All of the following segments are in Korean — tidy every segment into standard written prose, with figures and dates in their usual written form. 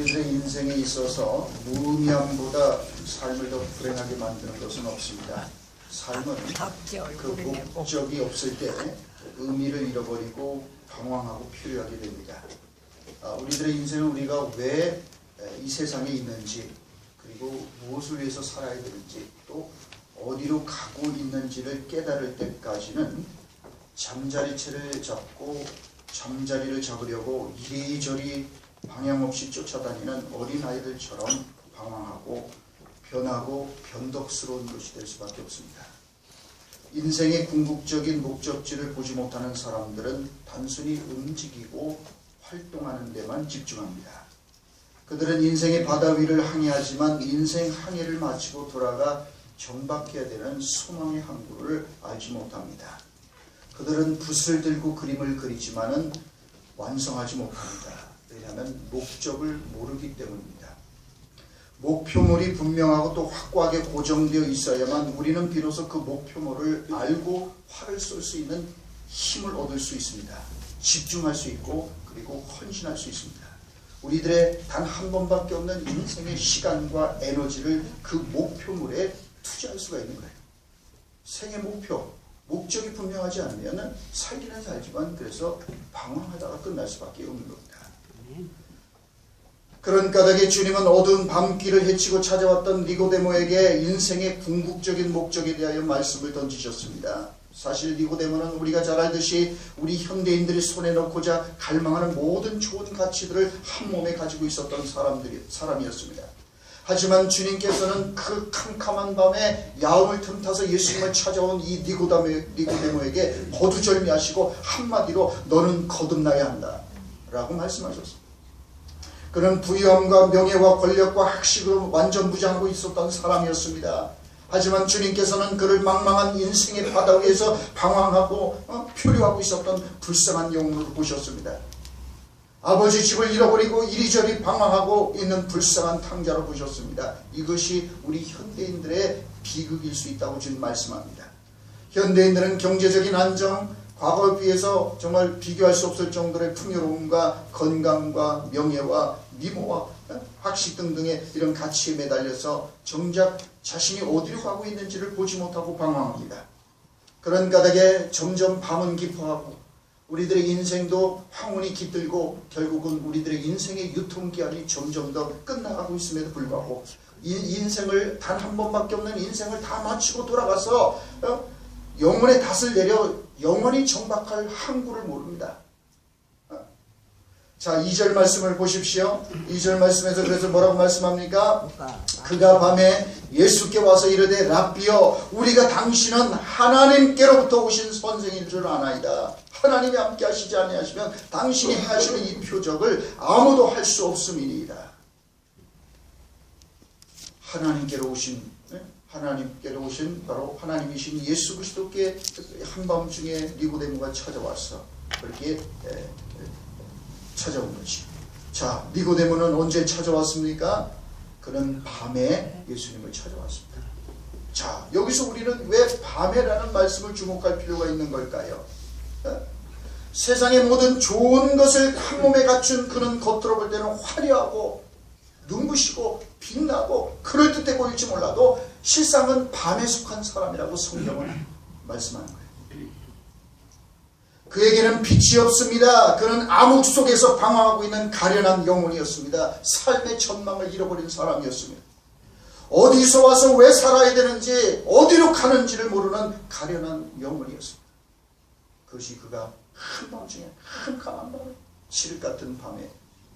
우리들의 인생에 있어서 무의미함보다 삶을 더 불행하게 만드는 것은 없습니다. 삶은 그 목적이 없을 때 의미를 잃어버리고 방황하고 필요하게 됩니다. 우리들의 인생은 우리가 왜 이 세상에 있는지, 그리고 무엇을 위해서 살아야 되는지, 또 어디로 가고 있는지를 깨달을 때까지는 잠자리채를 잡고 잠자리를 잡으려고 이리저리 방향 없이 쫓아다니는 어린아이들처럼 방황하고 변하고 변덕스러운 것이 될 수밖에 없습니다. 인생의 궁극적인 목적지를 보지 못하는 사람들은 단순히 움직이고 활동하는 데만 집중합니다. 그들은 인생의 바다 위를 항해하지만 인생 항해를 마치고 돌아가 정박해야 되는 소망의 항구를 알지 못합니다. 그들은 붓을 들고 그림을 그리지만은 완성하지 못합니다. 왜냐하면 목적을 모르기 때문입니다. 목표물이 분명하고 또 확고하게 고정되어 있어야만 우리는 비로소 그 목표물을 알고 활을 쏠 수 있는 힘을 얻을 수 있습니다. 집중할 수 있고 그리고 헌신할 수 있습니다. 우리들의 단 한 번밖에 없는 인생의 시간과 에너지를 그 목표물에 투자할 수가 있는 거예요. 생의 목표, 목적이 분명하지 않으면 살기는 살지만 그래서 방황하다가 끝날 수밖에 없는 겁니다. 그런 까닭에 주님은 어두운 밤길을 헤치고 찾아왔던 니고데모에게 인생의 궁극적인 목적에 대하여 말씀을 던지셨습니다. 사실 니고데모는 우리가 잘 알듯이 우리 현대인들이 손에 넣고자 갈망하는 모든 좋은 가치들을 한 몸에 가지고 있었던 사람이었습니다. 하지만 주님께서는 그 캄캄한 밤에 야음을 틈타서 예수님을 찾아온 이 니고데모에게 거두절미하시고 한마디로 너는 거듭나야 한다 라고 말씀하셨습니다. 그는 부유함과 명예와 권력과 학식으로 완전 무장하고 있었던 사람이었습니다. 하지만 주님께서는 그를 망망한 인생의 바다 위에서 방황하고 표류하고 있었던 불쌍한 영혼으로 보셨습니다. 아버지 집을 잃어버리고 이리저리 방황하고 있는 불쌍한 탕자로 보셨습니다. 이것이 우리 현대인들의 비극일 수 있다고 지금 말씀합니다. 현대인들은 경제적인 안정, 과거에 비해서 정말 비교할 수 없을 정도의 풍요로움과 건강과 명예와 미모와 학식 등등의 이런 가치에 매달려서 정작 자신이 어디로 가고 있는지를 보지 못하고 방황합니다. 그런 까닭에 점점 밤은 깊어하고 우리들의 인생도 황혼이 깃들고 결국은 우리들의 인생의 유통기한이 점점 더 끝나가고 있음에도 불구하고 이 인생을 단 한 번밖에 없는 인생을 다 마치고 돌아가서 영혼의 닷을 내려 영원히 정박할 항구를 모릅니다. 자, 2절 말씀을 보십시오. 2절 말씀에서 그래서 뭐라고 말씀합니까? 그가 밤에 예수께 와서 이르되 랍비여 우리가 당신은 하나님께로부터 오신 선생인 줄 아나이다. 하나님이 함께 하시지 아니하시면 당신이 행하시는 이 표적을 아무도 할 수 없음이니이다. 하나님께로 오신 바로 하나님이신 예수 그리스도께 한밤중에 니고데모가 찾아와서 그렇게 찾아온 거지. 자, 니고데모는 언제 찾아왔습니까? 그는 밤에 예수님을 찾아왔습니다. 자, 여기서 우리는 왜 밤에라는 말씀을 주목할 필요가 있는 걸까요? 세상의 모든 좋은 것을 한 몸에 갖춘 그는 겉으로 볼 때는 화려하고 눈부시고 빛나고 그럴듯해 보일지 몰라도 실상은 밤에 속한 사람이라고 성경은 말씀하는 거예요. 그에게는 빛이 없습니다. 그는 암흑 속에서 방황하고 있는 가련한 영혼이었습니다. 삶의 전망을 잃어버린 사람이었습니다. 어디서 와서 왜 살아야 되는지 어디로 가는지를 모르는 가련한 영혼이었습니다. 그것이 그가 한밤중에 캄캄한 밤에 칠흑 같은 밤에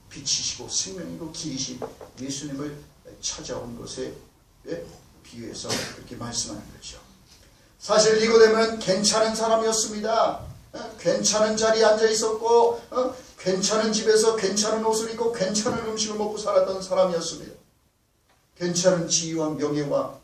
빛이시고 생명이고 길이신 예수님을 찾아온 것에 비유해서 그렇게 말씀하는 거죠. 사실 니고데모는 괜찮은 사람이었습니다. 괜찮은 자리에 앉아 있었고 괜찮은 집에서 괜찮은 옷을 입고 괜찮은 음식을 먹고 살았던 사람이었습니다. 괜찮은 지위와 명예와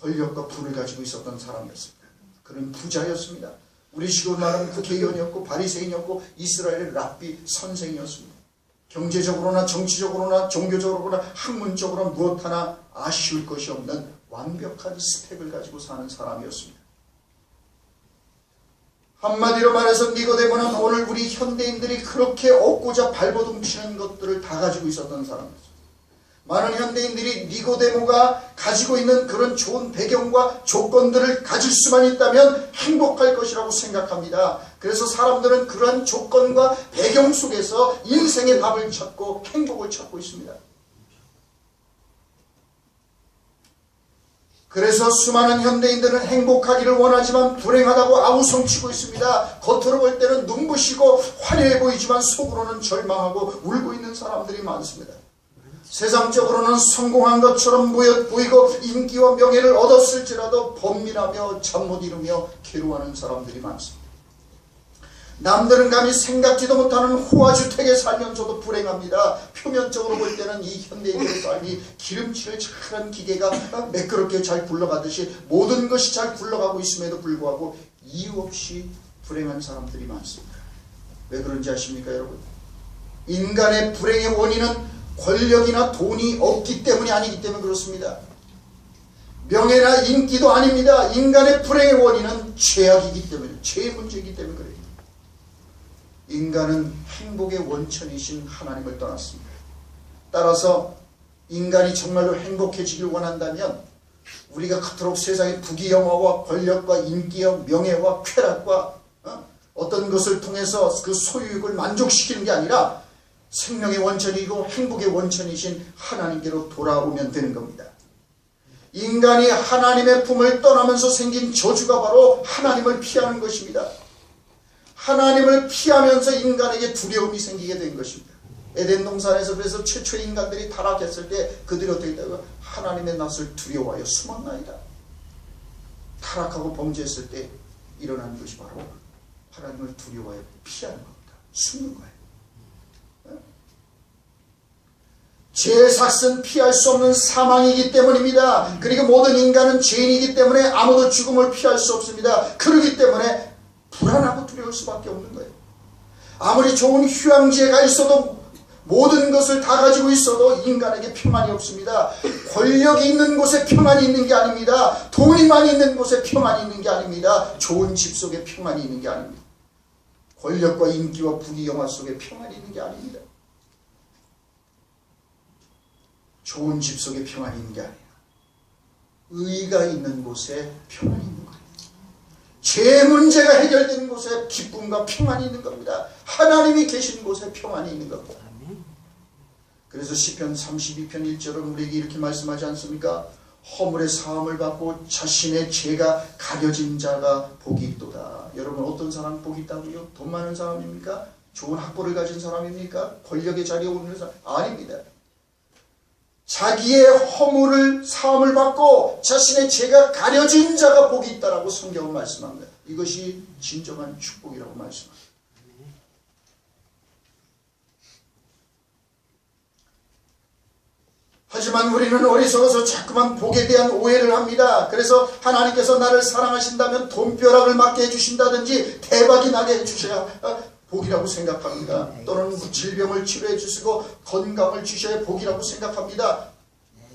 권력과 부를 가지고 있었던 사람이었습니다. 그는 부자였습니다. 우리식으로 말하면 국회의원이었고 바리새인이었고 이스라엘의 랍비 선생이었습니다. 경제적으로나 정치적으로나 종교적으로나 학문적으로나 무엇 하나 아쉬울 것이 없는 완벽한 스펙을 가지고 사는 사람이었습니다. 한마디로 말해서 니고데모는 오늘 우리 현대인들이 그렇게 얻고자 발버둥 치는 것들을 다 가지고 있었던 사람이죠. 많은 현대인들이 니고데모가 가지고 있는 그런 좋은 배경과 조건들을 가질 수만 있다면 행복할 것이라고 생각합니다. 그래서 사람들은 그러한 조건과 배경 속에서 인생의 답을 찾고 행복을 찾고 있습니다. 그래서 수많은 현대인들은 행복하기를 원하지만 불행하다고 아우성치고 있습니다. 겉으로 볼 때는 눈부시고 화려해 보이지만 속으로는 절망하고 울고 있는 사람들이 많습니다. 세상적으로는 성공한 것처럼 보이고 인기와 명예를 얻었을지라도 번민하며 잠 못 이루며 괴로워하는 사람들이 많습니다. 남들은 감히 생각지도 못하는 호화주택에 살면서도 불행합니다. 표면적으로 볼 때는 이 현대인들의 삶이 기름칠을 잘한 기계가 매끄럽게 잘 굴러가듯이 모든 것이 잘 굴러가고 있음에도 불구하고 이유 없이 불행한 사람들이 많습니다. 왜 그런지 아십니까 여러분? 인간의 불행의 원인은 권력이나 돈이 없기 때문이 아니기 때문에 그렇습니다. 명예나 인기도 아닙니다. 인간의 불행의 원인은 죄악이기 때문에, 죄의 문제이기 때문에 그래요. 인간은 행복의 원천이신 하나님을 떠났습니다. 따라서 인간이 정말로 행복해지길 원한다면 우리가 그토록 세상의 부귀영화와 권력과 인기와 명예와 쾌락과 어떤 것을 통해서 그 소유욕을 만족시키는 게 아니라 생명의 원천이고 행복의 원천이신 하나님께로 돌아오면 되는 겁니다. 인간이 하나님의 품을 떠나면서 생긴 저주가 바로 하나님을 피하는 것입니다. 하나님을 피하면서 인간에게 두려움이 생기게 된 것입니다. 에덴 동산에서 그래서 최초의 인간들이 타락했을 때 그들이 어떻게 했다고요? 하나님의 낯을 두려워하여 숨었나이다. 타락하고 범죄했을 때 일어난 것이 바로 하나님을 두려워하여 피하는 겁니다. 숨는 거예요. 죄의 삭은 피할 수 없는 사망이기 때문입니다. 그리고 모든 인간은 죄인이기 때문에 아무도 죽음을 피할 수 없습니다. 그렇기 때문에 불안하고 두려울 수밖에 없는 거예요. 아무리 좋은 휴양지에 가 있어도 모든 것을 다 가지고 있어도 인간에게 평안이 없습니다. 권력이 있는 곳에 평안이 있는 게 아닙니다. 돈이 많이 있는 곳에 평안이 있는 게 아닙니다. 좋은 집 속에 평안이 있는 게 아닙니다. 권력과 인기와 부귀영화 속에 평안이 있는 게 아닙니다. 좋은 집 속에 평안이 있는 게 아니에요. 의가 있는 곳에 평안이 있는 거예요. 죄 문제가 해결되는 곳에 기쁨과 평안이 있는 겁니다. 하나님이 계신 곳에 평안이 있는 겁니다. 그래서 시편 32편 1절은 우리에게 이렇게 말씀하지 않습니까? 허물의 사함을 받고 자신의 죄가 가려진 자가 복이 있도다. 여러분 어떤 사람 복이 있다고요? 돈 많은 사람입니까? 좋은 학벌을 가진 사람입니까? 권력의 자리에 오르는 사람? 아닙니다. 자기의 허물을 사함을 받고 자신의 죄가 가려진 자가 복이 있다라고 성경은 말씀합니다. 이것이 진정한 축복이라고 말씀합니다. 하지만 우리는 어리석어서 자꾸만 복에 대한 오해를 합니다. 그래서 하나님께서 나를 사랑하신다면 돈벼락을 맞게 해주신다든지 대박이 나게 해주셔야 복이라고 생각합니다. 또는 질병을 치료해 주시고 건강을 주셔야 복이라고 생각합니다.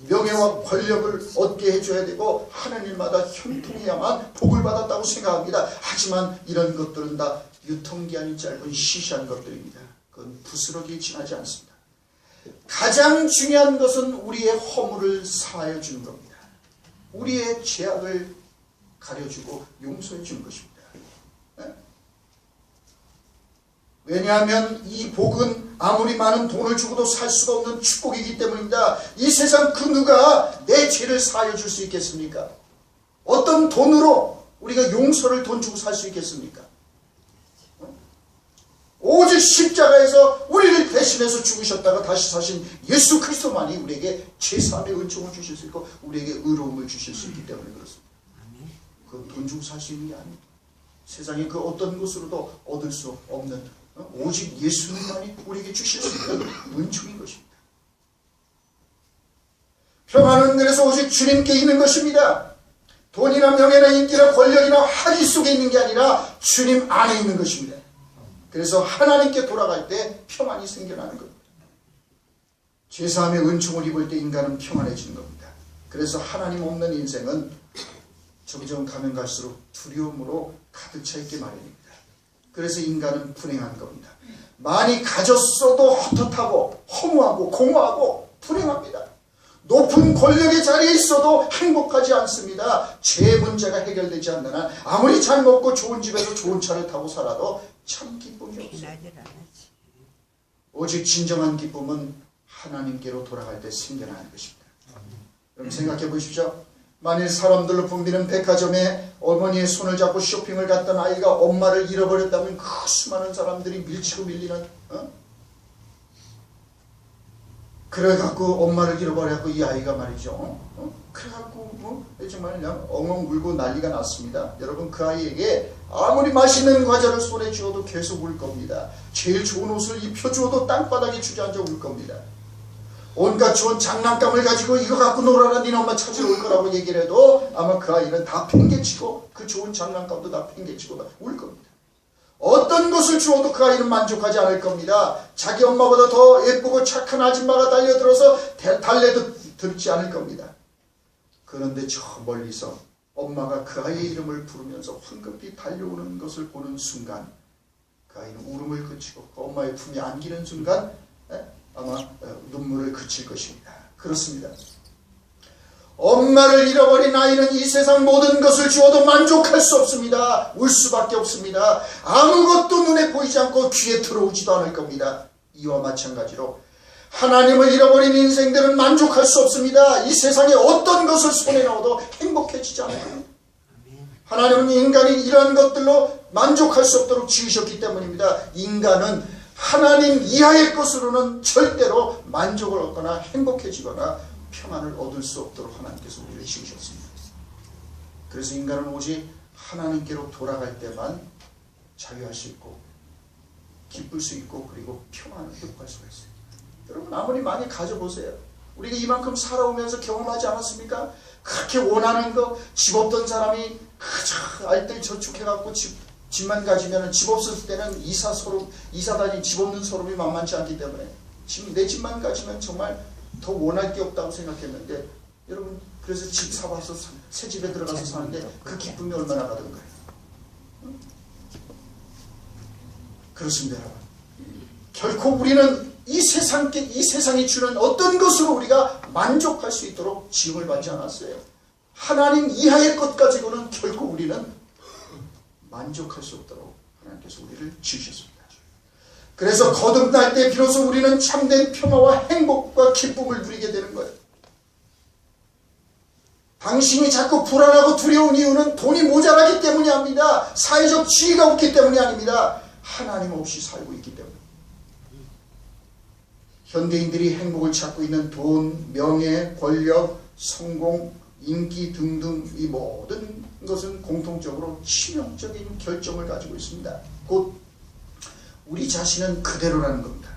명예와 권력을 얻게 해줘야 되고 하는 일마다 형통해야만 복을 받았다고 생각합니다. 하지만 이런 것들은 다 유통기한이 짧은 시시한 것들입니다. 그건 부스러기 지나지 않습니다. 가장 중요한 것은 우리의 허물을 사하여 주는 겁니다. 우리의 죄악을 가려주고 용서해 주는 것입니다. 왜냐하면 이 복은 아무리 많은 돈을 주고도 살 수가 없는 축복이기 때문입니다. 이 세상 그 누가 내 죄를 사하여 줄 수 있겠습니까? 어떤 돈으로 우리가 용서를 돈 주고 살 수 있겠습니까? 오직 십자가에서 우리를 대신해서 죽으셨다가 다시 사신 예수 그리스도만이 우리에게 죄사함의 은총을 주실 수 있고 우리에게 의로움을 주실 수 있기 때문에 그렇습니다. 그건 돈 주고 살 수 있는 게 아닙니다. 세상에 그 어떤 것으로도 얻을 수 없는 오직 예수님만이 우리에게 주실 수 있는 은총인 것입니다. 평안은 그래서 오직 주님께 있는 것입니다. 돈이나 명예나 인기나 권력이나 학위 속에 있는 게 아니라 주님 안에 있는 것입니다. 그래서 하나님께 돌아갈 때 평안이 생겨나는 겁니다. 죄사함의 은총을 입을 때 인간은 평안해지는 겁니다. 그래서 하나님 없는 인생은 점점 가면 갈수록 두려움으로 가득 차 있게 마련입니다. 그래서 인간은 불행한 겁니다. 많이 가졌어도 헛헛하고 허무하고 공허하고 불행합니다. 높은 권력의 자리에 있어도 행복하지 않습니다. 죄 문제가 해결되지 않는 한 아무리 잘 먹고 좋은 집에서 좋은 차를 타고 살아도 참 기쁨이 없어요. 오직 진정한 기쁨은 하나님께로 돌아갈 때 생겨나는 것입니다. 그럼 생각해 보십시오. 만일 사람들로 붐비는 백화점에 어머니의 손을 잡고 쇼핑을 갔던 아이가 엄마를 잃어버렸다면 그 수많은 사람들이 밀치고 밀리는 그래갖고 엄마를 잃어버려갖고 이 아이가 말이죠. 그래갖고 정말 그냥 엉엉 울고 난리가 났습니다. 여러분 그 아이에게 아무리 맛있는 과자를 손에 쥐어도 계속 울 겁니다. 제일 좋은 옷을 입혀주어도 땅바닥에 주저앉아 울 겁니다. 온갖 좋은 장난감을 가지고 이거 갖고 놀아라 니네 엄마 찾으러 올 거라고 얘기를 해도 아마 그 아이는 다 팽개치고 그 좋은 장난감도 다 팽개치고 울 겁니다. 어떤 것을 주어도 그 아이는 만족하지 않을 겁니다. 자기 엄마보다 더 예쁘고 착한 아줌마가 달려들어서 달래도 듣지 않을 겁니다. 그런데 저 멀리서 엄마가 그 아이의 이름을 부르면서 황급히 달려오는 것을 보는 순간 그 아이는 울음을 그치고 그 엄마의 품에 안기는 순간 아마 눈물을 그칠 것입니다. 그렇습니다. 엄마를 잃어버린 아이는 이 세상 모든 것을 주어도 만족할 수 없습니다. 울 수밖에 없습니다. 아무것도 눈에 보이지 않고 귀에 들어오지도 않을 겁니다. 이와 마찬가지로 하나님을 잃어버린 인생들은 만족할 수 없습니다. 이 세상에 어떤 것을 손에 넣어도 행복해지지 않을 겁니다. 하나님은 인간이 이러한 것들로 만족할 수 없도록 지으셨기 때문입니다. 인간은 하나님 이하의 것으로는 절대로 만족을 얻거나 행복해지거나 평안을 얻을 수 없도록 하나님께서 우리를 지으셨습니다. 그래서 인간은 오직 하나님께로 돌아갈 때만 자유할 수 있고 기쁠 수 있고 그리고 평안을 회복할 수가 있어요. 여러분 아무리 많이 가져보세요. 우리가 이만큼 살아오면서 경험하지 않았습니까? 그렇게 원하는 거 집 없던 사람이 그저 알뜰 저축해갖고 집만 가지면 집 없을 때는 이사 다니 집 없는 소름이 만만치 않기 때문에 내 집만 가지면 정말 더 원할 게 없다고 생각했는데 여러분 그래서 집 사봐서 새 집에 들어가서 사는데 그 기쁨이 얼마나 가던가요? 그렇습니다 여러분. 결코 우리는 이 세상이 주는 어떤 것으로 우리가 만족할 수 있도록 지음을 받지 않았어요. 하나님 이하의 것 가지고는 결코 우리는 만족할 수 없도록 하나님께서 우리를 지으셨습니다. 그래서 거듭날 때 비로소 우리는 참된 평화와 행복과 기쁨을 누리게 되는 거예요. 당신이 자꾸 불안하고 두려운 이유는 돈이 모자라기 때문이 아닙니다. 사회적 지위가 없기 때문이 아닙니다. 하나님 없이 살고 있기 때문에. 현대인들이 행복을 찾고 있는 돈, 명예, 권력, 성공, 인기 등등 이 모든 것은 공통적으로 치명적인 결정을 가지고 있습니다. 곧 우리 자신은 그대로라는 겁니다.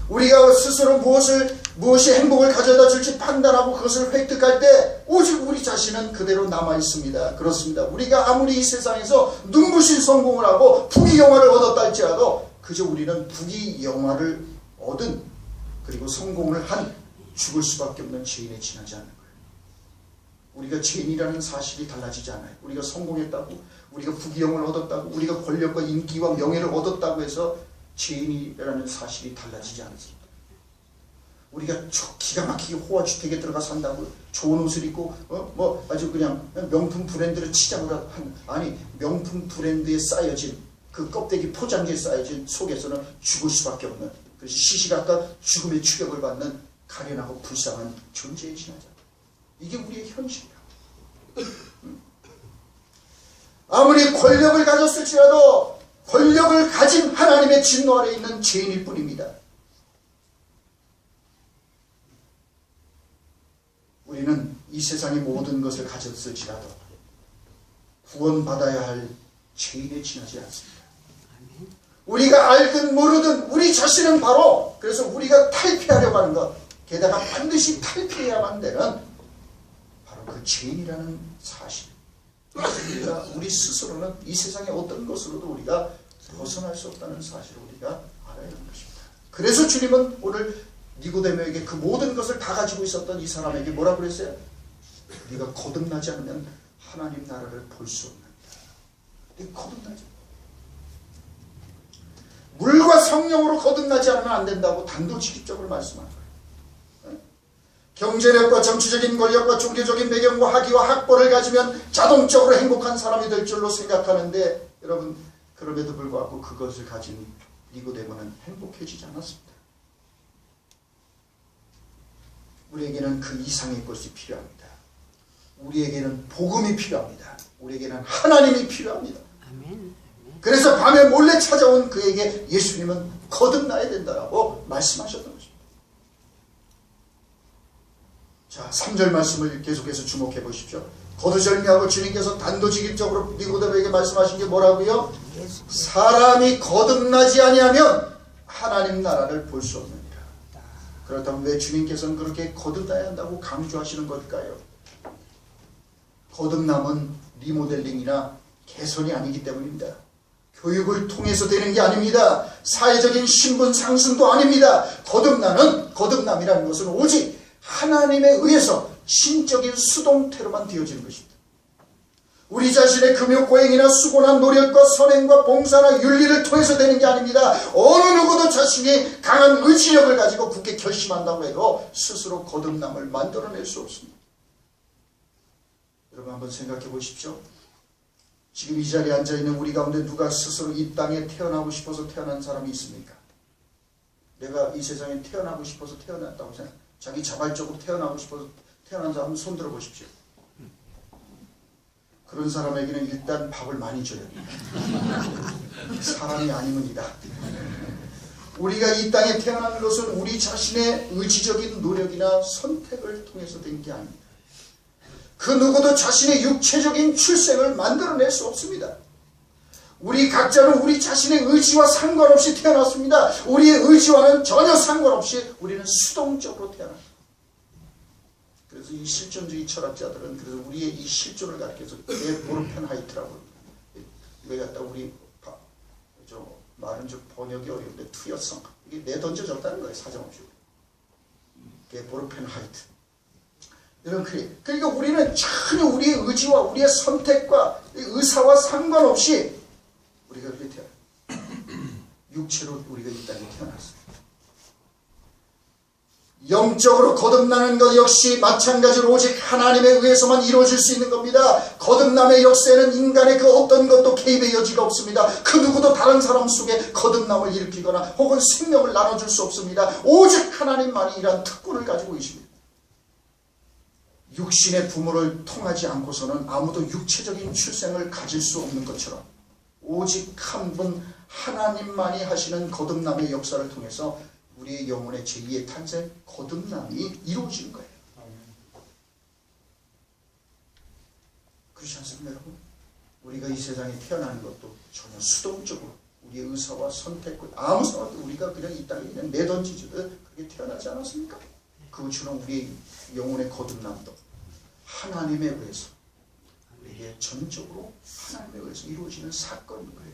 우리가 스스로 무엇이 행복을 가져다 줄지 판단하고 그것을 획득할 때 오직 우리 자신은 그대로 남아 있습니다. 그렇습니다. 우리가 아무리 이 세상에서 눈부신 성공을 하고 부귀영화를 얻었다 할지라도 그저 우리는 부귀영화를 얻은 그리고 성공을 한 죽을 수밖에 없는 죄인에 지나지 않는 거예요. 우리가 죄인이라는 사실이 달라지지 않아요. 우리가 성공했다고 우리가 부귀영화를 얻었다고 우리가 권력과 인기와 명예를 얻었다고 해서 죄인이라는 사실이 달라지지 않습니다. 우리가 기가 막히게 호화주택에 들어가 산다고 좋은 옷을 입고 아주 그냥 명품 브랜드를 치장을 아니 명품 브랜드에 쌓여진 그 껍데기 포장지에 쌓여진 속에서는 죽을 수밖에 없는 그래서 시시각각 죽음의 추격을 받는 가련하고 불쌍한 존재에 지나자. 이게 우리의 현실이야. 아무리 권력을 가졌을지라도 권력을 가진 하나님의 진노 아래 있는 죄인일 뿐입니다. 우리는 이 세상의 모든 것을 가졌을지라도 구원받아야 할 죄인에 지나지 않습니다. 우리가 알든 모르든 우리 자신은 바로 그래서 우리가 탈피하려고 하는 것 게다가 반드시 탈피해야만 되는 바로 그 죄인이라는 사실. 우리 스스로는 이 세상의 어떤 것으로도 우리가 벗어날 수 없다는 사실을 우리가 알아야 하는 것입니다. 그래서 주님은 오늘 니고데모에게 그 모든 것을 다 가지고 있었던 이 사람에게 뭐라고 그랬어요? 네가 거듭나지 않으면 하나님 나라를 볼 수 없는다. 네가 거듭나지. 성령으로 거듭나지 않으면 안 된다고 단도직입적으로 말씀하는 거예요. 경제력과 정치적인 권력과 종교적인 배경과 학위와 학벌을 가지면 자동적으로 행복한 사람이 될 줄로 생각하는데, 여러분, 그럼에도 불구하고 그것을 가진 니고데모는 행복해지지 않았습니다. 우리에게는 그 이상의 것이 필요합니다. 우리에게는 복음이 필요합니다. 우리에게는 하나님이 필요합니다. 아멘. 그래서 밤에 몰래 찾아온 그에게 예수님은 거듭나야 된다고 말씀하셨던 것입니다. 자, 3절 말씀을 계속해서 주목해 보십시오. 거두절미하고 주님께서 단도직입적으로 니고데모에게 말씀하신 게 뭐라고요? 사람이 거듭나지 아니하면 하나님 나라를 볼 수 없느니라. 그렇다면 왜 주님께서는 그렇게 거듭나야 한다고 강조하시는 걸까요? 거듭남은 리모델링이나 개선이 아니기 때문입니다. 교육을 통해서 되는 게 아닙니다. 사회적인 신분 상승도 아닙니다. 거듭남이라는 것은 오직 하나님에 의해서 신적인 수동태로만 되어지는 것입니다. 우리 자신의 금욕고행이나 수고나 노력과 선행과 봉사나 윤리를 통해서 되는 게 아닙니다. 어느 누구도 자신이 강한 의지력을 가지고 굳게 결심한다고 해도 스스로 거듭남을 만들어낼 수 없습니다. 여러분 한번 생각해 보십시오. 지금 이 자리에 앉아있는 우리 가운데 누가 스스로 이 땅에 태어나고 싶어서 태어난 사람이 있습니까? 내가 이 세상에 태어나고 싶어서 태어났다고 생각, 자기 자발적으로 태어나고 싶어서 태어난 사람 손 들어 보십시오. 그런 사람에게는 일단 밥을 많이 줘야 합니다. 사람이 아니면이다. 우리가 이 땅에 태어나는 것은 우리 자신의 의지적인 노력이나 선택을 통해서 된 게 아닙니다. 그 누구도 자신의 육체적인 출생을 만들어낼 수 없습니다. 우리 각자는 우리 자신의 의지와 상관없이 태어났습니다. 우리의 의지와는 전혀 상관없이 우리는 수동적으로 태어납니다. 그래서 이 실존주의 철학자들은 그래서 우리의 이 실존을 가리켜서 네보르펜하이트라고, 이거 갖다 우리 말은 좀 번역이 어려운데 투여성, 이게 내던져졌다는 거예요. 사정없이. 네보르펜하이트. 여러분, 그러니까 우리는 전혀 우리의 의지와 우리의 선택과 의사와 상관없이 우리가 이렇게 태어났어요. 육체로 우리가 이 땅에 태어났습니다. 영적으로 거듭나는 것 역시 마찬가지로 오직 하나님에 의해서만 이루어질 수 있는 겁니다. 거듭남의 역사에는 인간의 그 어떤 것도 개입의 여지가 없습니다. 그 누구도 다른 사람 속에 거듭남을 일으키거나 혹은 생명을 나눠줄 수 없습니다. 오직 하나님만이 이러한 특권을 가지고 계십니다. 육신의 부모를 통하지 않고서는 아무도 육체적인 출생을 가질 수 없는 것처럼 오직 한 분 하나님만이 하시는 거듭남의 역사를 통해서 우리의 영혼의 제2의 탄생, 거듭남이 이루어지는 거예요. 그렇지 않습니까, 여러분? 우리가 이 세상에 태어나는 것도 전혀 수동적으로 우리의 의사와 선택과 아무 상관없이 우리가 그냥 이 땅에 그냥 내던지듯 그렇게 태어나지 않았습니까? 그것처럼 우리의 영혼의 거듭남도 하나님에 의해서, 우리에게 전적으로 하나님에 의해서 이루어지는 사건인 거예요.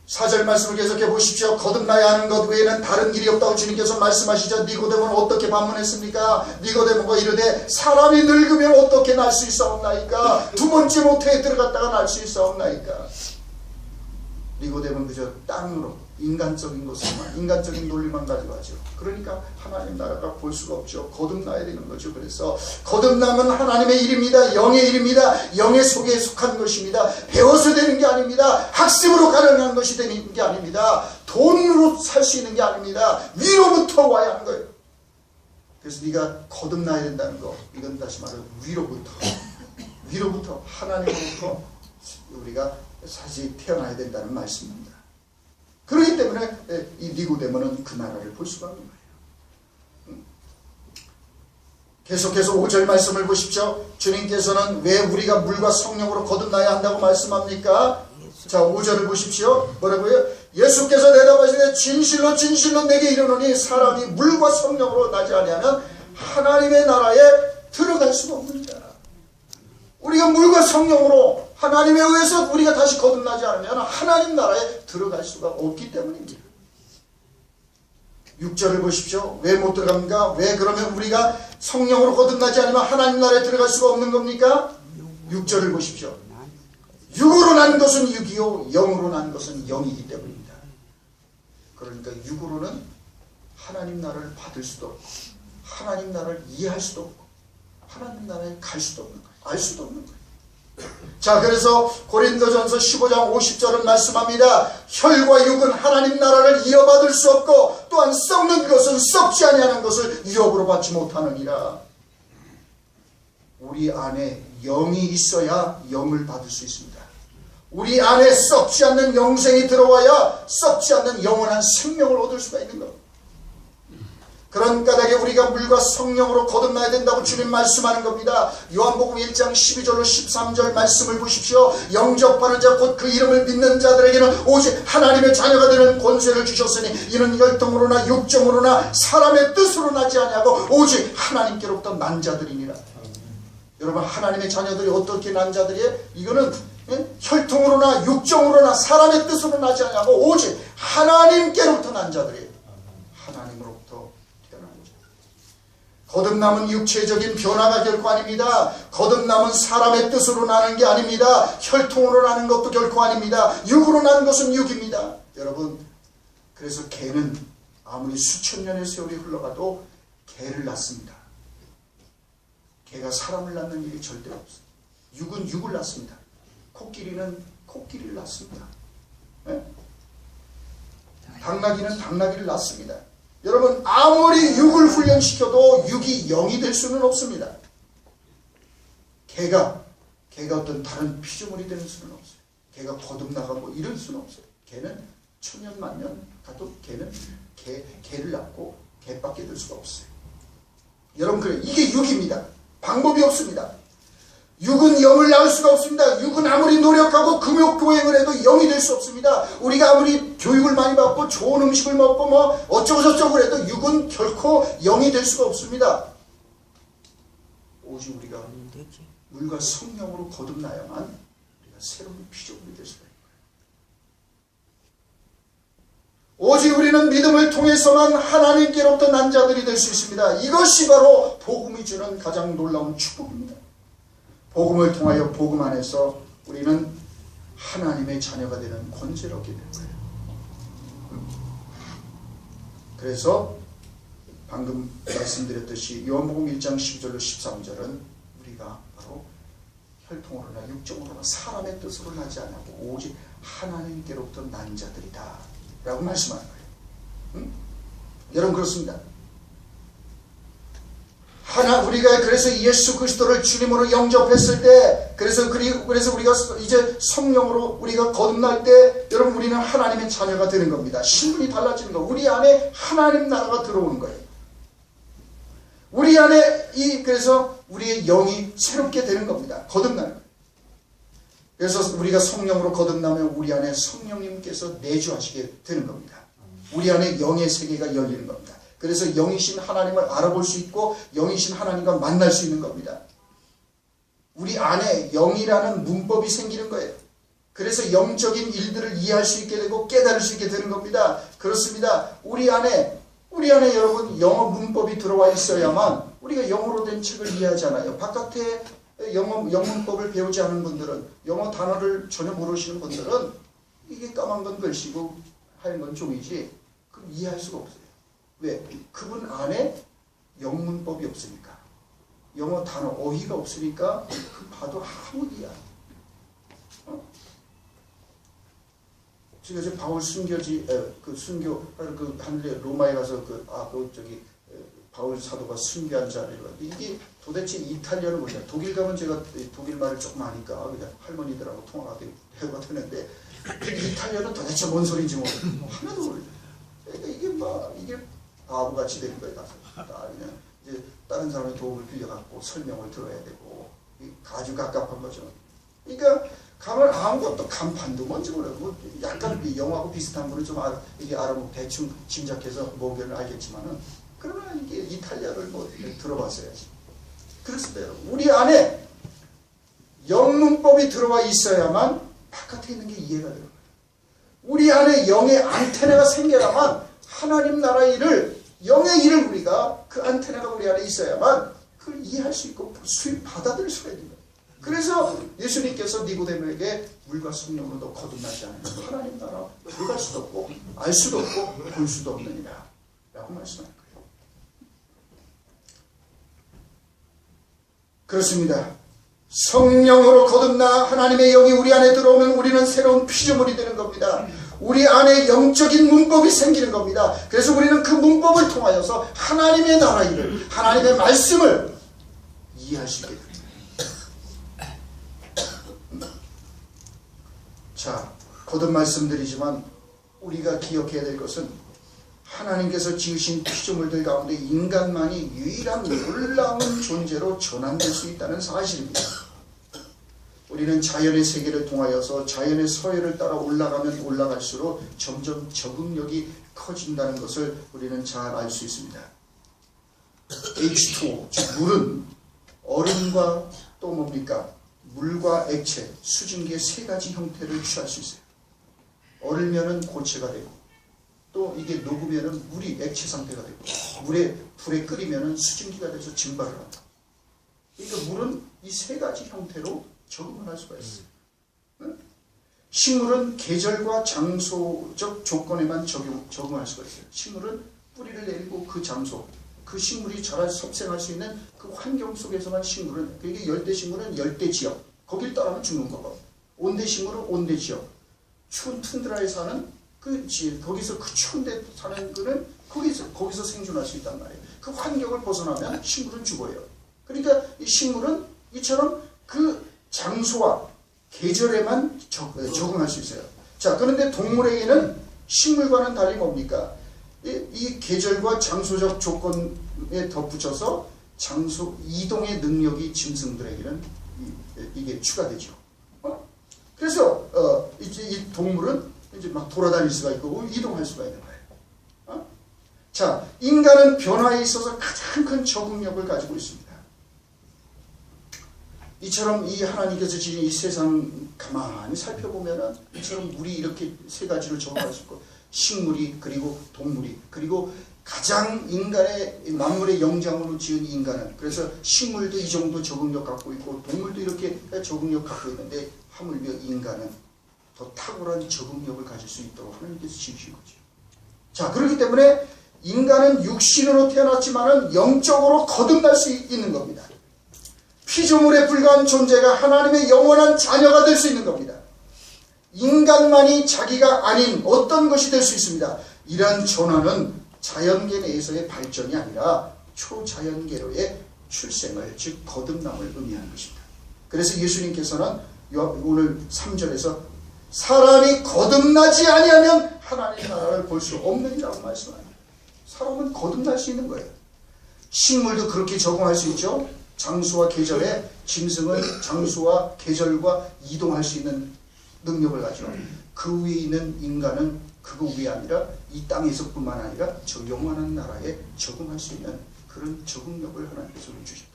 4절 말씀을 계속해 보십시오. 거듭나야 하는 것 외에는 다른 길이 없다고 주님께서 말씀하시죠. 니고데모는 어떻게 반문했습니까? 니고데모가 이르되 사람이 늙으면 어떻게 날 수 있사옵나이까? 두 번째 모태에 들어갔다가 날 수 있사옵나이까? 니고데모는 그저 땅으로 인간적인 것만, 인간적인 논리만 가지고 하죠. 그러니까 하나님 나라가 볼 수가 없죠. 거듭나야 되는 거죠. 그래서 거듭남은 하나님의 일입니다. 영의 일입니다. 영의 속에 속한 것입니다. 배워서 되는 게 아닙니다. 학습으로 가능한 것이 되는 게 아닙니다. 돈으로 살 수 있는 게 아닙니다. 위로부터 와야 하는 거예요. 그래서 네가 거듭나야 된다는 거, 이건 다시 말해 위로부터 하나님으로부터 우리가 다시 태어나야 된다는 말씀입니다. 그렇기 때문에 이 니고데모는 그 나라를 볼 수가 없는 거예요. 계속해서 5절 말씀을 보십시오. 주님께서는 왜 우리가 물과 성령으로 거듭나야 한다고 말씀합니까? 자, 5절을 보십시오. 뭐라고요? 예수께서 대답하시되 진실로 진실로 내게 이르노니 사람이 물과 성령으로 나지 아니하면 하나님의 나라에 들어갈 수가 없느니라. 우리가 물과 성령으로 하나님에 의해서 우리가 다시 거듭나지 않으면 하나님 나라에 들어갈 수가 없기 때문입니다. 6절을 보십시오. 왜 못 들어갑니까? 왜 그러면 우리가 성령으로 거듭나지 않으면 하나님 나라에 들어갈 수가 없는 겁니까? 6절을 보십시오. 육으로 난 것은 육이요 영으로 난 것은 영이기 때문입니다. 그러니까 육으로는 하나님 나라를 받을 수도 없고 하나님 나라를 이해할 수도 없고 하나님 나라에 갈 수도 없는 거예요. 알 수도 없는 거예요. 자, 그래서 고린도전서 15장 50절은 말씀합니다. 혈과 육은 하나님 나라를 이어받을 수 없고 또한 썩는 것은 썩지 아니하는 것을 유업으로 받지 못하느니라. 우리 안에 영이 있어야 영을 받을 수 있습니다. 우리 안에 썩지 않는 영생이 들어와야 썩지 않는 영원한 생명을 얻을 수가 있는 겁니다. 그런 까닭에 우리가 물과 성령으로 거듭나야 된다고 주님 말씀하는 겁니다. 요한복음 1장 12절로 13절 말씀을 보십시오. 영접하는 자 곧 그 이름을 믿는 자들에게는 오직 하나님의 자녀가 되는 권세를 주셨으니 이는 혈통으로나 육정으로나 사람의 뜻으로 나지 아니하고 오직 하나님께로부터 난 자들이니라. 여러분, 하나님의 자녀들이 어떻게 난 자들이에요? 이거는 혈통으로나 육정으로나 사람의 뜻으로 나지 아니하고 오직 하나님께로부터 난 자들이에요. 하나님으로부터 태어난 거죠. 거듭남은 육체적인 변화가 결코 아닙니다. 거듭남은 사람의 뜻으로 나는 게 아닙니다. 혈통으로 나는 것도 결코 아닙니다. 육으로 나는 것은 육입니다. 여러분, 그래서 개는 아무리 수천 년의 세월이 흘러가도 개를 낳습니다. 개가 사람을 낳는 일이 절대 없어요. 육은 육을 낳습니다. 코끼리는 코끼리를 낳습니다. 네? 당나귀는 당나귀를 낳습니다. 여러분, 아무리 육을 훈련시켜도 육이 영이 될 수는 없습니다. 개가 어떤 다른 피조물이 되는 수는 없어요. 개가 거듭나가고 이럴 수는 없어요. 개는 천년 만년 가도 개는 개를 낳고 개밖에 될 수가 없어요. 여러분, 그래요. 이게 육입니다. 방법이 없습니다. 육은 영을 낳을 수가 없습니다. 육은 아무리 노력하고 금욕교행을 해도 영이 될 수 없습니다. 우리가 아무리 교육을 많이 받고 좋은 음식을 먹고 뭐 어쩌고저쩌고 해도 육은 결코 영이 될 수가 없습니다. 오직 우리가 물과 성령으로 거듭나야만 우리가 새로운 피조물이 될 수가 있는 거예요. 오직 우리는 믿음을 통해서만 하나님께로부터 난 자들이 될 수 있습니다. 이것이 바로 복음이 주는 가장 놀라운 축복입니다. 복음을 통하여 복음 안에서 우리는 하나님의 자녀가 되는 권세를 얻게 되는 거예요. 그래서 방금 말씀드렸듯이 요한복음 1장 12절로 13절은 우리가 바로 혈통으로나 육정으로나 사람의 뜻으로 나지 않고 오직 하나님께로부터 난 자들이다 라고 말씀하는 거예요. 여러분, 그렇습니다. 우리가 그래서 예수 그리스도를 주님으로 영접했을 때, 그래서 우리가 이제 성령으로 우리가 거듭날 때, 여러분, 우리는 하나님의 자녀가 되는 겁니다. 신분이 달라지는 거. 우리 안에 하나님 나라가 들어오는 거예요. 우리 안에 그래서 우리의 영이 새롭게 되는 겁니다. 거듭나는 거예요. 그래서 우리가 성령으로 거듭나면 우리 안에 성령님께서 내주하시게 되는 겁니다. 우리 안에 영의 세계가 열리는 겁니다. 그래서 영이신 하나님을 알아볼 수 있고 영이신 하나님과 만날 수 있는 겁니다. 우리 안에 영이라는 문법이 생기는 거예요. 그래서 영적인 일들을 이해할 수 있게 되고 깨달을 수 있게 되는 겁니다. 그렇습니다. 우리 안에 여러분 영어 문법이 들어와 있어야만 우리가 영어로 된 책을 이해하잖아요. 바깥에 영문법을 배우지 않은 분들은, 영어 단어를 전혀 모르시는 분들은 이게 까만 건 글씨고 하얀 건 종이지 그럼 이해할 수가 없어요. 왜? 그분 안에 영문법이 없으니까, 영어 단어 어휘가 없으니까 그 봐도 아무 이해 안 해요. 제가 이제 바울 순교지 하늘에 로마에 가서 바울 사도가 순교한 자리를, 이게 도대체 이탈리아를 모르냐. 독일 가면 제가 독일 말을 조금 아니까 그냥 할머니들하고 통화가 되는데 이탈리아는 도대체 뭔 소리인지 하나도 모르죠. 그러니까 이게 바보같이 되는 거예요. 그냥 이제 다른 사람의 도움을 빌려갖고 설명을 들어야 되고 아주 갑갑한 거죠. 그러니까 가면 아무것도 간판도 뭔지 모르고 약간 영어하고 비슷한 거는 좀 이게 알아보고 대충 짐작해서 뭐견을 알겠지만은, 그러나 이게 이탈리아를 들어봤어야지. 그렇습니다, 여러분. 우리 안에 영문법이 들어와 있어야만 바깥에 있는 게 이해가 돼요. 우리 안에 영의 안테나가 생겨야만 하나님 나라의 일을, 영의 일을 우리가 그 안테나가 우리 안에 있어야만 그걸 이해할 수 있고 수입 받아들일 수가 있는 거예요. 그래서 예수님께서 니고데모에게 물과 성령으로도 거듭나지 않으면 하나님 나라 들어갈 수도 없고 알 수도 없고 볼 수도 없느니라 라고 말씀하는 거예요. 그렇습니다. 성령으로 거듭나 하나님의 영이 우리 안에 들어오면 우리는 새로운 피조물이 되는 겁니다. 우리 안에 영적인 문법이 생기는 겁니다. 그래서 우리는 그 문법을 통하여서 하나님의 나라 일을, 하나님의 말씀을 이해할 수 있게 됩니다. 자, 거듭 말씀드리지만 우리가 기억해야 될 것은 하나님께서 지으신 피조물들 가운데 인간만이 유일한 놀라운 존재로 전환될 수 있다는 사실입니다. 우리는 자연의 세계를 통하여서 자연의 서열을 따라 올라가면 올라갈수록 점점 적응력이 커진다는 것을 우리는 잘 알 수 있습니다. H2O, 즉 물은 얼음과 또 뭡니까? 물과 액체, 수증기의 세 가지 형태를 취할 수 있어요. 얼으면은 고체가 되고 또 이게 녹으면은 물이 액체 상태가 되고 불에 끓이면은 수증기가 돼서 증발을 한다. 그러니까 물은 이 세 가지 형태로 적응을 할 수가 있어요. 식물은 계절과 장소적 조건에만 적응할 수가 있어요. 식물은 뿌리를 내리고 그 장소, 그 식물이 자라 섭생할 수 있는 그 환경 속에서만 식물은, 그게 열대식물은 열대지역, 거길 따라면 죽는 거고, 온대식물은 온대지역, 추운 툰드라에 사는 거기서 그 추운 데 사는 그는 거기서 생존할 수 있단 말이에요. 그 환경을 벗어나면 식물은 죽어요. 그러니까 이 식물은 이처럼 그 장소와 계절에만 적응할 수 있어요. 자, 그런데 동물에게는 식물과는 달리 뭡니까? 이 계절과 장소적 조건에 덧붙여서 장소 이동의 능력이 짐승들에게는 이게 추가되죠. 그래서 이제 이 동물은 이제 막 돌아다닐 수가 있고 이동할 수가 있는 거예요. 자, 인간은 변화에 있어서 가장 큰 적응력을 가지고 있습니다. 이처럼 이 하나님께서 지금 이 세상 가만히 살펴보면은 이처럼 물이 이렇게 세 가지를 적응할 수 있고 식물이 그리고 동물이 그리고 가장 인간의 만물의 영장으로 지은 인간은 그래서 식물도 이 정도 적응력 갖고 있고 동물도 이렇게 적응력 갖고 있는데 하물며 인간은 더 탁월한 적응력을 가질 수 있도록 하나님께서 지으신 거죠. 자, 그렇기 때문에 인간은 육신으로 태어났지만은 영적으로 거듭날 수 있는 겁니다. 피조물에 불과한 존재가 하나님의 영원한 자녀가 될 수 있는 겁니다. 인간만이 자기가 아닌 어떤 것이 될 수 있습니다. 이러한 전환은 자연계 내에서의 발전이 아니라 초자연계로의 출생을, 즉 거듭남을 의미하는 것입니다. 그래서 예수님께서는 오늘 3절에서 사람이 거듭나지 아니하면 하나님의 나라를 볼 수 없느니라고 말씀합니다. 사람은 거듭날 수 있는 거예요. 식물도 그렇게 적응할 수 있죠. 장소와 계절에 짐승은 장소와 계절과 이동할 수 있는 능력을 가지고 그 위에 있는 인간은 그거 위에 아니라 이 땅에서뿐만 아니라 저 영원한 나라에 적응할 수 있는 그런 적응력을 하나님께서 주신 거예요.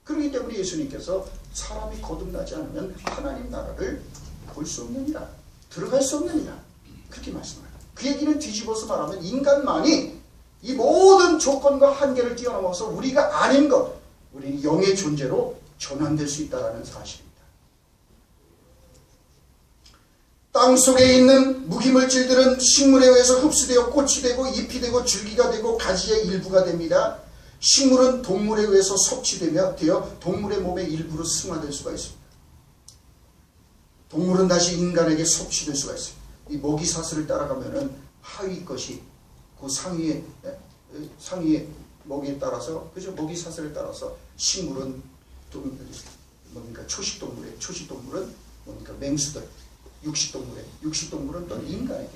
그렇기 때문에 예수님께서 사람이 거듭나지 않으면 하나님 나라를 볼 수 없느니라, 들어갈 수 없느니라 그렇게 말씀합니다. 그 얘기는 뒤집어서 말하면 인간만이 이 모든 조건과 한계를 뛰어넘어서 우리가 아닌 것, 우리는 영의 존재로 전환될 수 있다는 사실입니다. 땅속에 있는 무기물질들은 식물에 의해서 흡수되어 꽃이 되고 잎이 되고 줄기가 되고 가지의 일부가 됩니다. 식물은 동물에 의해서 섭취되어 동물의 몸의 일부로 승화될 수가 있습니다. 동물은 다시 인간에게 섭취될 수가 있어요. 이 먹이 사슬을 따라가면은 하위 것이 그 상위의 먹이에 따라서, 그죠? 먹이 사슬을 따라서 식물은 또 뭡니까? 초식동물은 뭡니까? 맹수들. 육식동물은 또 인간에게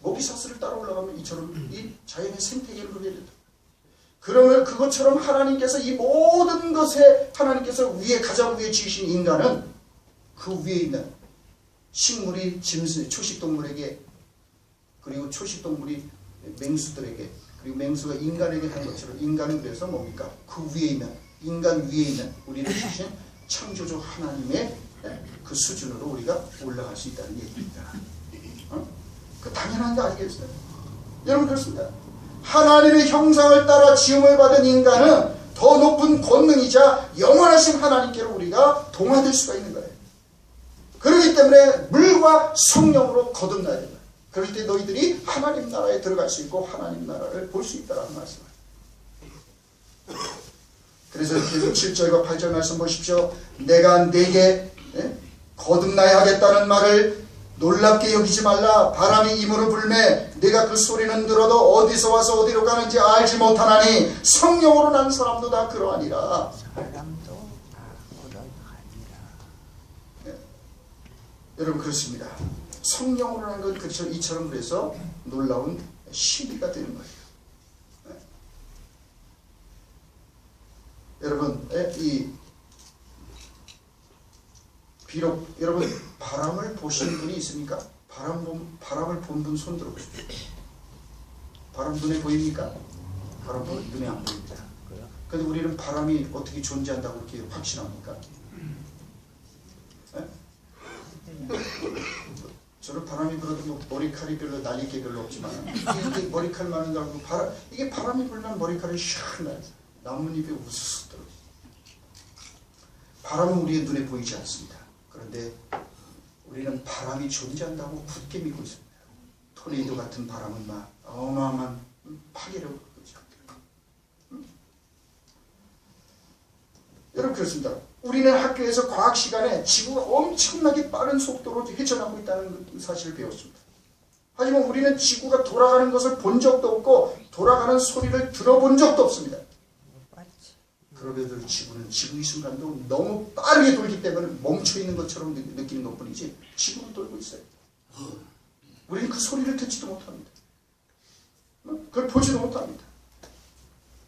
먹이 사슬을 따라 올라가면 이처럼 이 자연의 생태계를 누리게 된다. 그러면 그것처럼 하나님께서 이 모든 것에 하나님께서 가장 위에 지으신 인간은 그 위에 있는 식물이 짐승, 초식동물에게 그리고 초식동물이 맹수들에게 그리고 맹수가 인간에게 하는 것처럼 인간은 그래서 뭡니까? 그 위에 있는 인간 위에 있는 우리를 주신 창조주 하나님의 그 수준으로 우리가 올라갈 수 있다는 얘기입니다. 그 당연한 거 아니겠어요? 여러분 그렇습니다. 하나님의 형상을 따라 지음을 받은 인간은 더 높은 권능이자 영원하신 하나님께로 우리가 동화될 수가 있는 거예요. 그렇기 때문에 물과 성령으로 거듭나야 된다. 그럴 때 너희들이 하나님 나라에 들어갈 수 있고 하나님 나라를 볼 수 있다라는 말씀을. 그래서 계속 7절과 8절 말씀 보십시오. 내가 네게 거듭나야 하겠다는 말을 놀랍게 여기지 말라. 바람이 임으로 불매 내가 그 소리는 들어도 어디서 와서 어디로 가는지 알지 못하나니 성령으로 난 사람도 다 그러하니라. 사람도 다 그러하니라. 여러분 그렇습니다. 성령으로 난 건 그렇죠. 이처럼 그래서 놀라운 신비가 되는 거예요. 여러분 비록 여러분 바람을 보신 분이 있습니까? 바람을 본 분 손 들어보십시오. 바람 눈에 보입니까? 바람 눈에 안 보입니다. 그런데 우리는 바람이 어떻게 존재한다고 이렇게 확신합니까? 네? 저는 바람이 불어도 뭐 머리칼이 별로 날릴 게 별로 없지만 이게 머리칼 많은 줄 알고 이게 바람이 불면 머리칼이 샥 나요. 나뭇잎에 우스스 떨어져요. 바람은 우리의 눈에 보이지 않습니다. 그런데 우리는 바람이 존재한다고 굳게 믿고 있습니다. 토네이도 같은 바람은 막 어마어마한 파괴력을 갖고 있죠. 여러분 그렇습니다. 우리는 학교에서 과학 시간에 지구가 엄청나게 빠른 속도로 헤쳐나가고 있다는 사실을 배웠습니다. 하지만 우리는 지구가 돌아가는 것을 본 적도 없고 돌아가는 소리를 들어본 적도 없습니다. 그럼에도 지구는 지금 이 순간도 너무 빠르게 돌기 때문에 멈춰있는 것처럼 느끼는 것뿐이지 지구는 돌고 있어요. 우리는 그 소리를 듣지도 못합니다. 그걸 보지도 못합니다.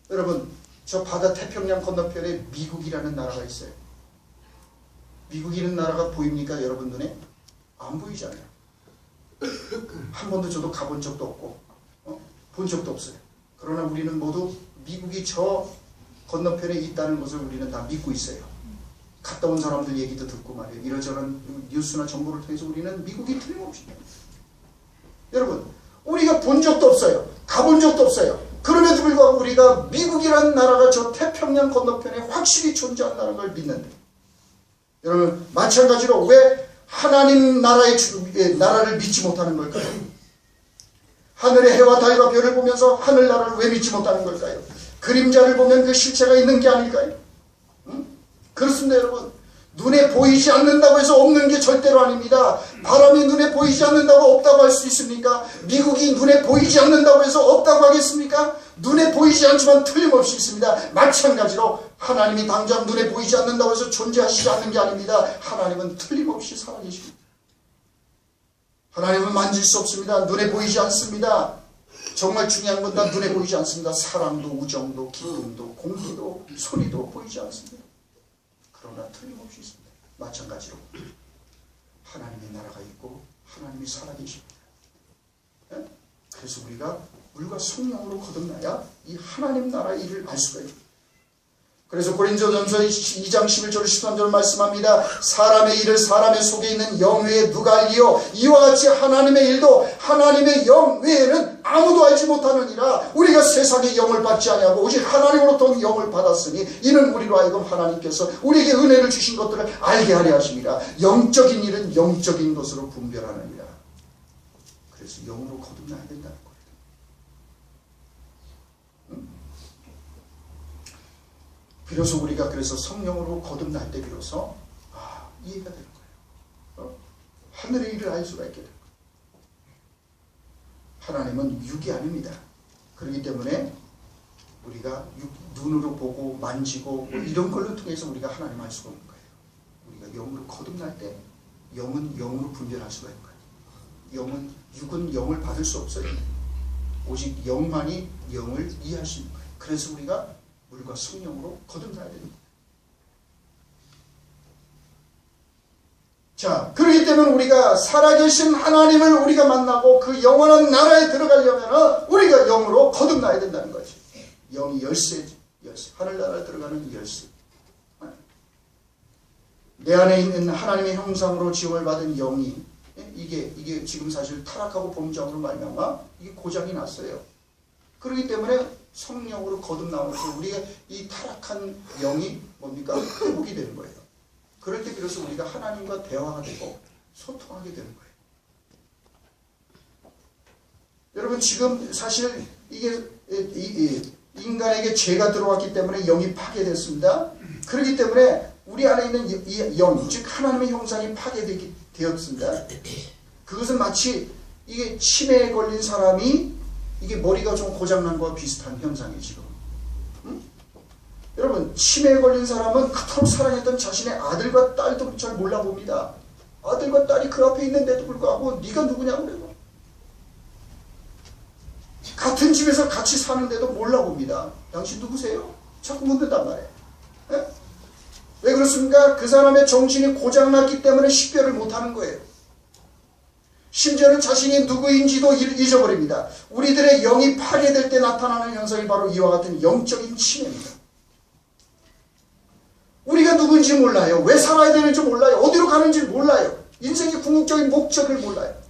여러분 저 바다 태평양 건너편에 미국이라는 나라가 있어요. 미국이라는 나라가 보입니까? 여러분 눈에? 안 보이잖아요. 한 번도 저도 가본 적도 없고 본 적도 없어요. 그러나 우리는 모두 미국이 저 건너편에 있다는 것을 우리는 다 믿고 있어요. 갔다 온 사람들 얘기도 듣고 말이에요. 이러저런 뉴스나 정보를 통해서 우리는 미국이 틀림없이 여러분 우리가 본 적도 없어요. 가본 적도 없어요. 그럼에도 불구하고 우리가 미국이라는 나라가 저 태평양 건너편에 확실히 존재한다는 걸 믿는데 여러분 마찬가지로 왜 하나님 나라를 믿지 못하는 걸까요? 하늘의 해와 달과 별을 보면서 하늘나라를 왜 믿지 못하는 걸까요? 그림자를 보면 그 실체가 있는 게 아닐까요? 그렇습니다 여러분. 눈에 보이지 않는다고 해서 없는 게 절대로 아닙니다. 바람이 눈에 보이지 않는다고 없다고 할 수 있습니까? 미국이 눈에 보이지 않는다고 해서 없다고 하겠습니까? 눈에 보이지 않지만 틀림없이 있습니다. 마찬가지로 하나님이 당장 눈에 보이지 않는다고 해서 존재하시지 않는 게 아닙니다. 하나님은 틀림없이 살아계십니다. 하나님은 만질 수 없습니다. 눈에 보이지 않습니다. 정말 중요한 건 다 눈에 보이지 않습니다. 사랑도 우정도 기쁨도 공기도 소리도 보이지 않습니다. 그러나 틀림없이 있습니다. 마찬가지로 하나님의 나라가 있고 하나님이 살아계십니다. 그래서 우리가 물과 성령으로 거듭나야 이 하나님 나라의 일을 알 수가 있습니다. 그래서 고린도전서 2장 11절 13절 말씀합니다. 사람의 일을 사람의 속에 있는 영 외에 누가 알리요? 이와 같이 하나님의 일도 하나님의 영 외에는 아무도 알지 못하느니라. 우리가 세상의 영을 받지 아니하고 오직 하나님으로부터 영을 받았으니 이는 우리로 하여금 하나님께서 우리에게 은혜를 주신 것들을 알게 하려 하심이라. 영적인 일은 영적인 것으로 분별하느니라. 그래서 영으로 거듭나야 된다는 거예요. 비로소 우리가 그래서 성령으로 거듭날 때 비로소 이해가 되는 거예요. 하늘의 일을 알 수가 있게 되는 거예요. 하나님은 육이 아닙니다. 그렇기 때문에 우리가 눈으로 보고 만지고 뭐 이런 걸로 통해서 우리가 하나님 알 수가 없는 거예요. 우리가 영으로 거듭날 때 영은 영으로 분별할 수가 있는 거예요. 육은 영을 받을 수 없어요. 오직 영만이 영을 이해할 수 있는 거예요. 그래서 우리가 물과 성령으로 거듭나야 됩니다. 자, 그렇기 때문에 우리가 살아계신 하나님을 우리가 만나고 그 영원한 나라에 들어가려면 우리가 영으로 거듭나야 된다는 거죠. 영이 열쇠지. 열쇠. 하늘나라에 들어가는 열쇠. 내 안에 있는 하나님의 형상으로 지음을 받은 영이 이게 지금 사실 타락하고 범죄함으로 말미암아 이게 고장이 났어요. 그렇기 때문에 성령으로 거듭나면서 우리가 이 타락한 영이 뭡니까? 회복이 되는 거예요. 그럴 때 비로소 우리가 하나님과 대화가 되고 소통하게 되는 거예요. 여러분 지금 사실 이게 인간에게 죄가 들어왔기 때문에 영이 파괴됐습니다. 그렇기 때문에 우리 안에 있는 이 영, 즉 하나님의 형상이 파괴되었습니다. 그것은 마치 이게 치매에 걸린 사람이 이게 머리가 좀 고장난 거와 비슷한 현상이에요 지금. 여러분 치매에 걸린 사람은 그토록 사랑했던 자신의 아들과 딸도 잘 몰라봅니다. 아들과 딸이 그 앞에 있는데도 불구하고 네가 누구냐고 그래요. 같은 집에서 같이 사는데도 몰라봅니다. 당신 누구세요? 자꾸 묻는단 말이에요. 네? 왜 그렇습니까? 그 사람의 정신이 고장났기 때문에 식별을 못하는 거예요. 심지어는 자신이 누구인지도 잊어버립니다. 우리들의 영이 파괴될 때 나타나는 현상이 바로 이와 같은 영적인 치매입니다. 우리가 누구인지 몰라요. 왜 살아야 되는지 몰라요. 어디로 가는지 몰라요. 인생의 궁극적인 목적을 몰라요.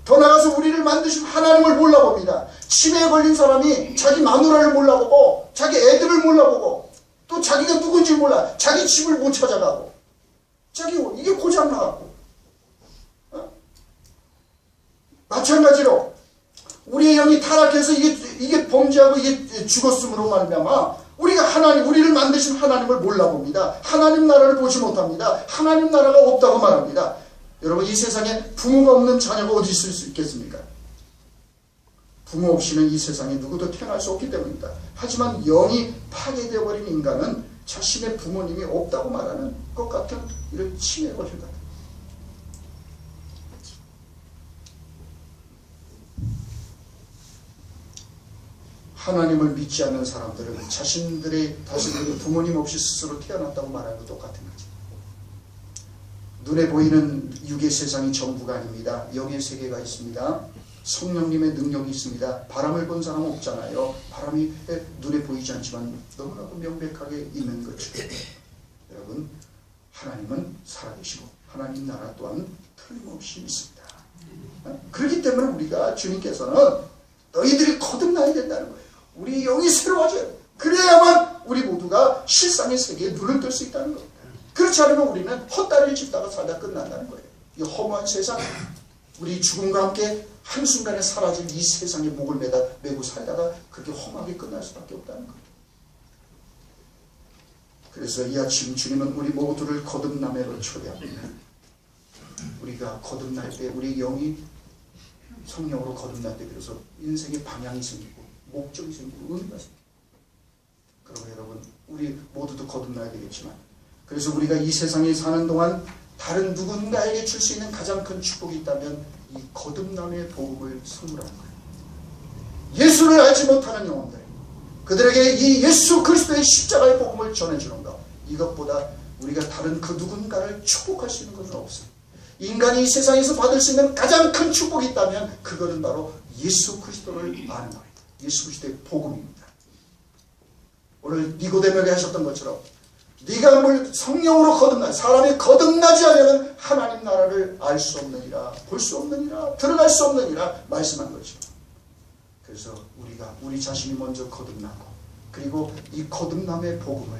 더 나아가서 우리를 만드신 하나님을 몰라봅니다. 치매에 걸린 사람이 자기 마누라를 몰라보고 자기 애들을 몰라보고 또 자기가 누군지 몰라. 자기 집을 못 찾아가고 이게 고장나고 마찬가지로 우리의 영이 타락해서 이게 범죄하고 이게 죽었음으로 말미암아 우리가 우리를 만드신 하나님을 몰라봅니다. 하나님 나라를 보지 못합니다. 하나님 나라가 없다고 말합니다. 여러분 이 세상에 부모가 없는 자녀가 어디 있을 수 있겠습니까? 부모 없이는 이 세상에 누구도 태어날 수 없기 때문입니다. 하지만 영이 파괴되어 버린 인간은 자신의 부모님이 없다고 말하는 것 같은 이런 치매에 걸린 것 같아요. 하나님을 믿지 않는 사람들은 자신들이 부모님 없이 스스로 태어났다고 말하는 것 똑같은 거죠. 눈에 보이는 육의 세상이 전부가 아닙니다. 영의 세계가 있습니다. 성령님의 능력이 있습니다. 바람을 본 사람은 없잖아요. 바람이 눈에 보이지 않지만 너무나도 명백하게 있는 거죠. 여러분 하나님은 살아계시고 하나님 나라 또한 틀림없이 있습니다. 그렇기 때문에 우리가 주님께서는 너희들이 거듭나야 된다는 거예요. 우리 영이 새로워져요. 그래야만 우리 모두가 실상의 세계에 눈을 뜰 수 있다는 겁니다. 그렇지 않으면 우리는 헛다리를 짚다가 살다 끝난다는 거예요. 이 허무한 세상, 우리 죽음과 함께 한순간에 사라질 이 세상에 목을 메고 살다가 그렇게 험하게 끝날 수밖에 없다는 거예요. 그래서 이 아침 주님은 우리 모두를 거듭남으로 초대합니다. 우리가 거듭날 때 우리 영이 성령으로 거듭날 때 비로소 인생의 방향이 생기고 목적이 생기고 의미가 생기고, 그러면 여러분 우리 모두도 거듭나야 되겠지만, 그래서 우리가 이 세상에 사는 동안 다른 누군가에게 줄 수 있는 가장 큰 축복이 있다면 이 거듭남의 복음을 선물하는 거예요. 예수를 알지 못하는 영혼들, 그들에게 이 예수 그리스도의 십자가의 복음을 전해주는 것, 이것보다 우리가 다른 그 누군가를 축복할 수 있는 것은 없어요. 인간이 이 세상에서 받을 수 있는 가장 큰 축복이 있다면 그거는 바로 예수 그리스도를 아는 거예요. 예수 그리스도의 복음입니다. 오늘 니고데모에게 하셨던 것처럼 네가 성령으로 거듭나, 사람이 거듭나지 않으면 하나님 나라를 알 수 없느니라, 볼 수 없느니라, 들어갈 수 없느니라 말씀한 거죠. 그래서 우리가 우리 자신이 먼저 거듭나고, 그리고 이 거듭남의 복음을,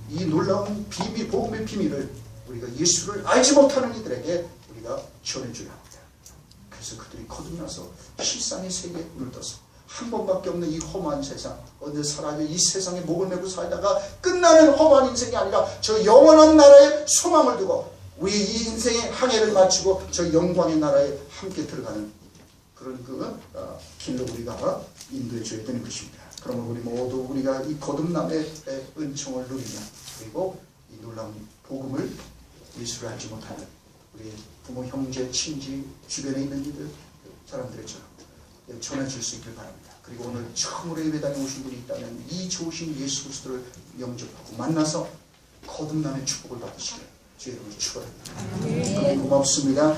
이 놀라운 비밀, 복음의 비밀을 우리가 예수를 알지 못하는 이들에게 우리가 전해줘야 합니다. 그래서 그들이 거듭나서 실상의 세계에 눈을 떠서 한 번밖에 없는 이 험한 세상, 어느 사람이 이 세상에 목을 메고 살다가 끝나는 험한 인생이 아니라 저 영원한 나라에 소망을 두고 우리 이 인생의 항해를 마치고 저 영광의 나라에 함께 들어가는 그런 길로 우리가 인도해 줘야 되는 것입니다. 그러면 우리 모두 우리가 이 거듭남의 은총을 누리며, 그리고 이 놀라운 복음을 예수를 알지 못하는 우리 부모, 형제, 친지, 주변에 있는 이들 사람들처럼 전해줄 수 있길 바랍니다. 그리고 오늘 처음으로 예배당에 오신 분이 있다면 이 좋으신 예수 그리스도를 영접하고 만나서 거듭남의 축복을 받으시길 주의 이름으로 축원합니다. 고맙습니다.